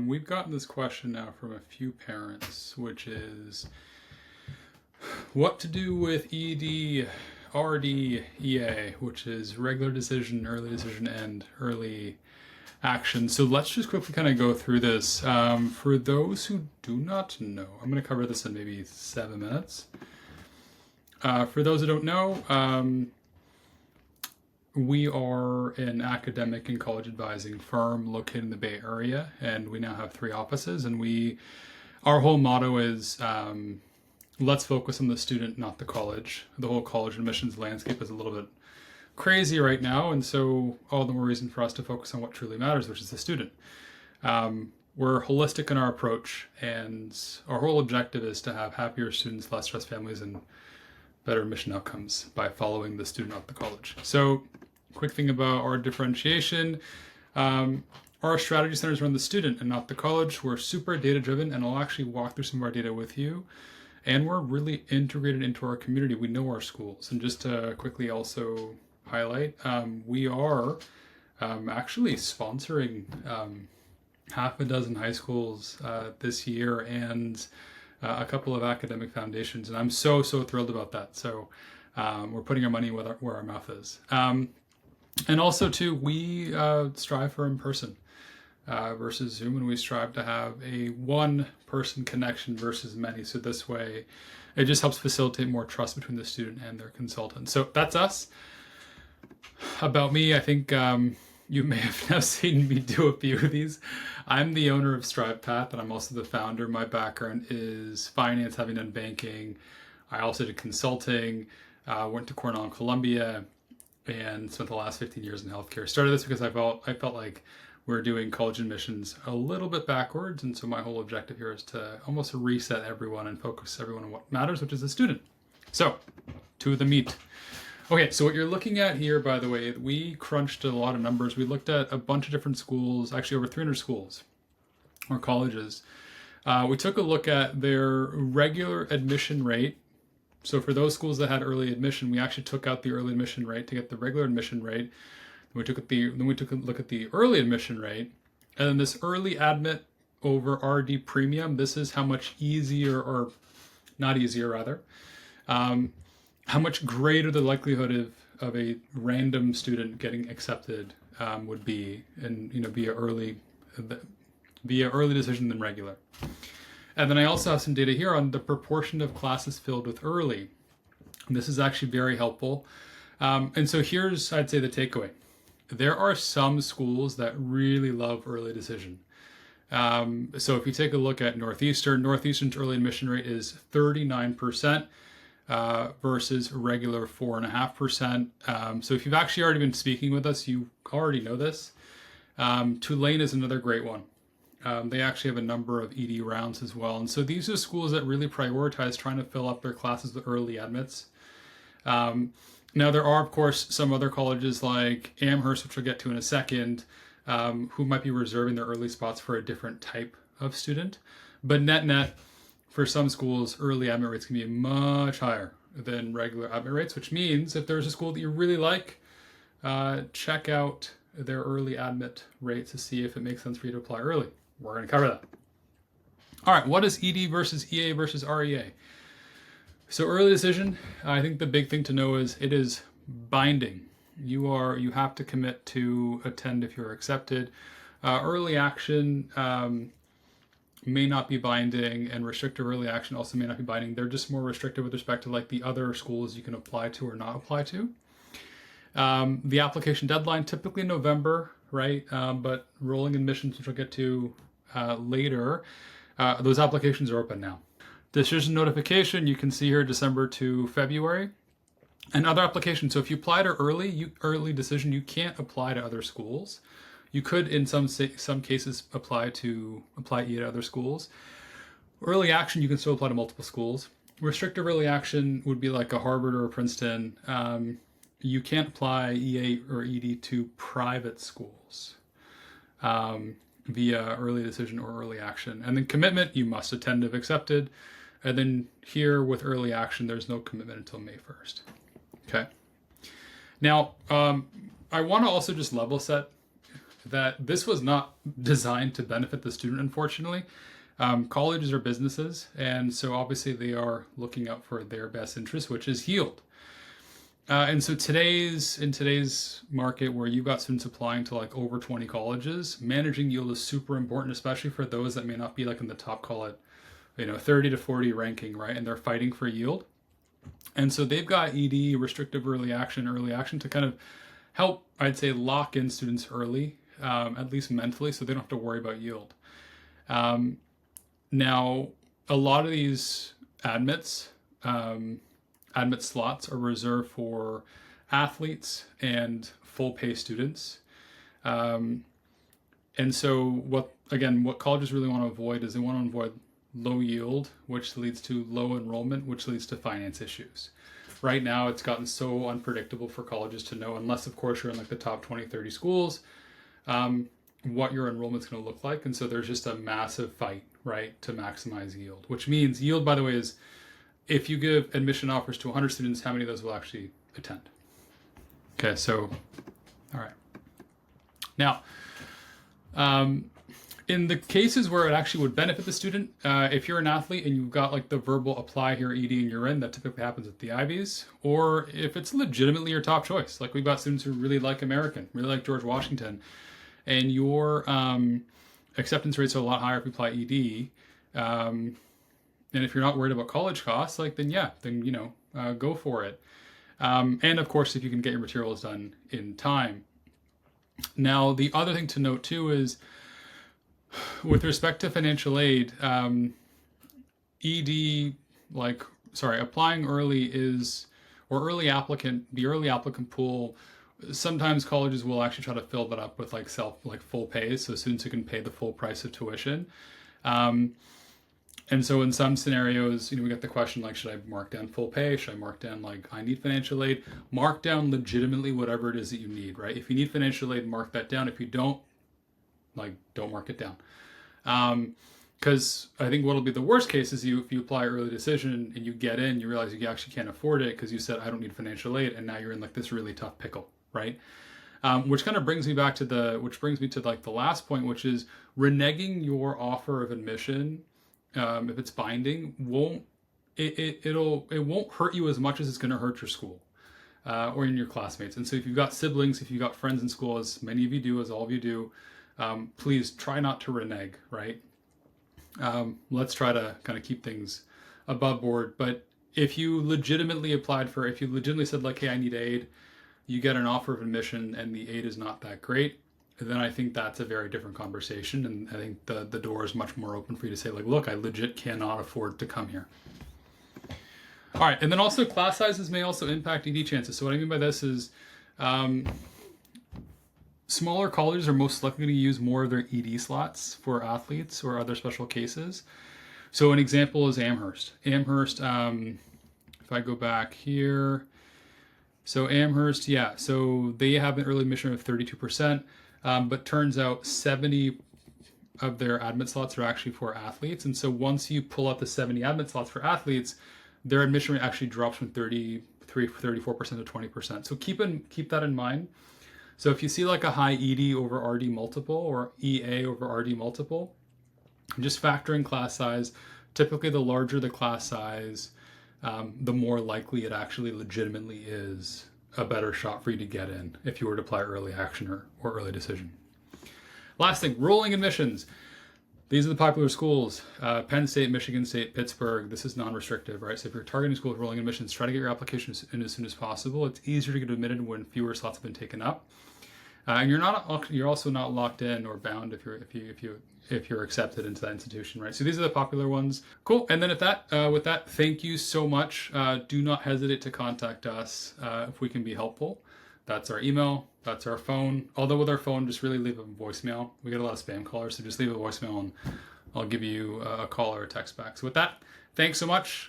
We've gotten this question now from a few parents, which is what to do with ED, RD, EA, which is regular decision, early decision, and early action. So let's just quickly kind of go through this. For those who do not know, I'm going to cover this in maybe 7 minutes. For those who don't know, we are an academic and college advising firm located in the Bay Area, and we now have 3 offices. And our whole motto is, let's focus on the student, not the college. The whole college admissions landscape is a little bit crazy right now, and so all the more reason for us to focus on what truly matters, which is the student. We're holistic in our approach, and our whole objective is to have happier students, less stressed families, and better admission outcomes by following the student, not the college. So, quick thing about our differentiation. Our strategy centers around the student and not the college. We're super data driven, and I'll actually walk through some of our data with you. And we're really integrated into our community. We know our schools. And just to quickly also highlight, we are actually sponsoring half a dozen high schools this year and a couple of academic foundations. And I'm so thrilled about that. So we're putting our money where our mouth is. And also too, we strive for in-person versus Zoom, and we strive to have a one-person connection versus many. So this way, it just helps facilitate more trust between the student and their consultant. So that's us. About me, I think you may have now seen me do a few of these. I'm the owner of StrivePath, and I'm also the founder. My background is finance, having done banking. I also did consulting, went to Cornell and Columbia, and spent the last 15 years in healthcare. Started this because I felt like we're doing college admissions a little bit backwards, and so my whole objective here is to almost reset everyone and focus everyone on what matters, which is the student. So, to the meat. Okay, so what you're looking at here, by the way, we crunched a lot of numbers. We looked at a bunch of different schools, actually over 300 schools or colleges. We took a look at their regular admission rate. So for those schools that had early admission, we actually took out the early admission rate to get the regular admission rate. Then we took a look at the early admission rate, and then this early admit over RD premium. This is how much easier, or not easier rather, how much greater the likelihood of a random student getting accepted would be, and via early decision than regular. And then I also have some data here on the proportion of classes filled with early. This is actually very helpful. And so here's, I'd say, the takeaway. There are some schools that really love early decision. So if you take a look at Northeastern's early admission rate is 39% versus regular 4.5%. So if you've actually already been speaking with us, you already know this. Tulane is another great one. They actually have a number of ED rounds as well. And so these are schools that really prioritize trying to fill up their classes with early admits. Now, there are, of course, some other colleges like Amherst, which we'll get to in a second, who might be reserving their early spots for a different type of student. But net, for some schools, early admit rates can be much higher than regular admit rates, which means if there's a school that you really like, check out their early admit rates to see if it makes sense for you to apply early. We're going to cover that. All right, what is ED versus EA versus REA? So early decision, I think the big thing to know is it is binding. You have to commit to attend if you're accepted. Early action may not be binding, and restrictive early action also may not be binding. They're just more restrictive with respect to like the other schools you can apply to or not apply to. The application deadline, typically November, right? But rolling admissions, which we'll get to later, those applications are open now. Decision notification, you can see here December to February. And other applications, so if you apply to early decision, you can't apply to other schools. You could, in some cases, apply EA to other schools. Early action, you can still apply to multiple schools. Restrictive early action would be like a Harvard or a Princeton. You can't apply EA or ED to private schools via early decision or early action. And then commitment, you must attend if accepted. And then here with early action, there's no commitment until May 1st. Okay. Now, I want to also just level set that this was not designed to benefit the student, unfortunately. Colleges are businesses, and so obviously they are looking out for their best interest, which is yield. And so in today's market, where you've got students applying to like over 20 colleges, managing yield is super important, especially for those that may not be like in the top, call it, 30 to 40 ranking, right? And they're fighting for yield. And so they've got ED, restrictive early action to kind of help, I'd say, lock in students early, at least mentally, so they don't have to worry about yield. Now, a lot of these admits slots are reserved for athletes and full pay students. And so what colleges really want to avoid is they want to avoid low yield, which leads to low enrollment, which leads to finance issues. Right now, it's gotten so unpredictable for colleges to know, unless of course you're in like the top 20, 30 schools, what your enrollment's going to look like. And so there's just a massive fight, right, to maximize yield, which means yield, by the way, is if you give admission offers to 100 students, how many of those will actually attend? Okay, so, all right. Now, in the cases where it actually would benefit the student, if you're an athlete and you've got like the verbal apply here ED and you're in, that typically happens at the Ivies, or if it's legitimately your top choice, like we've got students who really like American, really like George Washington, and your acceptance rates are a lot higher if you apply ED, and if you're not worried about college costs, then go for it. And of course, if you can get your materials done in time. Now, the other thing to note too is, with respect to financial aid, applying early the early applicant pool, sometimes colleges will actually try to fill that up with full pay, so students who can pay the full price of tuition. And so in some scenarios, we get the question like, should I mark down full pay? Should I mark down I need financial aid? Mark down legitimately whatever it is that you need, right? If you need financial aid, mark that down. If you don't, don't mark it down. Because I think what'll be the worst case is if you apply early decision and you get in, you realize you actually can't afford it because you said, I don't need financial aid. And now you're in this really tough pickle, right? Which kind of brings me to the last point, which is reneging your offer of admission. If it's binding, it won't hurt you as much as it's going to hurt your school or in your classmates. And so if you've got siblings, if you've got friends in school, as many of you do, as all of you do, please try not to renege, right? Let's try to kind of keep things above board. But if you legitimately said hey, I need aid, you get an offer of admission and the aid is not that great, then I think that's a very different conversation. And I think the door is much more open for you to say look, I legit cannot afford to come here. All right. And then also class sizes may also impact ED chances. So what I mean by this is, smaller colleges are most likely to use more of their ED slots for athletes or other special cases. So an example is Amherst. If I go back here, so Amherst, so they have an early admission of 32%, but turns out 70 of their admit slots are actually for athletes. And so once you pull out the 70 admit slots for athletes, their admission rate actually drops from 34% to 20%. So keep that in mind. So if you see a high ED over RD multiple or EA over RD multiple, just factor in class size. Typically, the larger the class size, the more likely it actually legitimately is a better shot for you to get in if you were to apply early action or early decision. Last thing, rolling admissions. These are the popular schools: Penn State, Michigan State, Pittsburgh. This is non-restrictive, right? So if you're targeting schools with rolling admissions, try to get your application in as soon as possible. It's easier to get admitted when fewer slots have been taken up. And you're also not locked in or bound if you're accepted into that institution, right? So these are the popular ones. Cool. And then with that, thank you so much. Do not hesitate to contact us if we can be helpful. That's our email. That's our phone. Although with our phone, just really leave a voicemail. We get a lot of spam callers, so just leave a voicemail and I'll give you a call or a text back. So with that, thanks so much.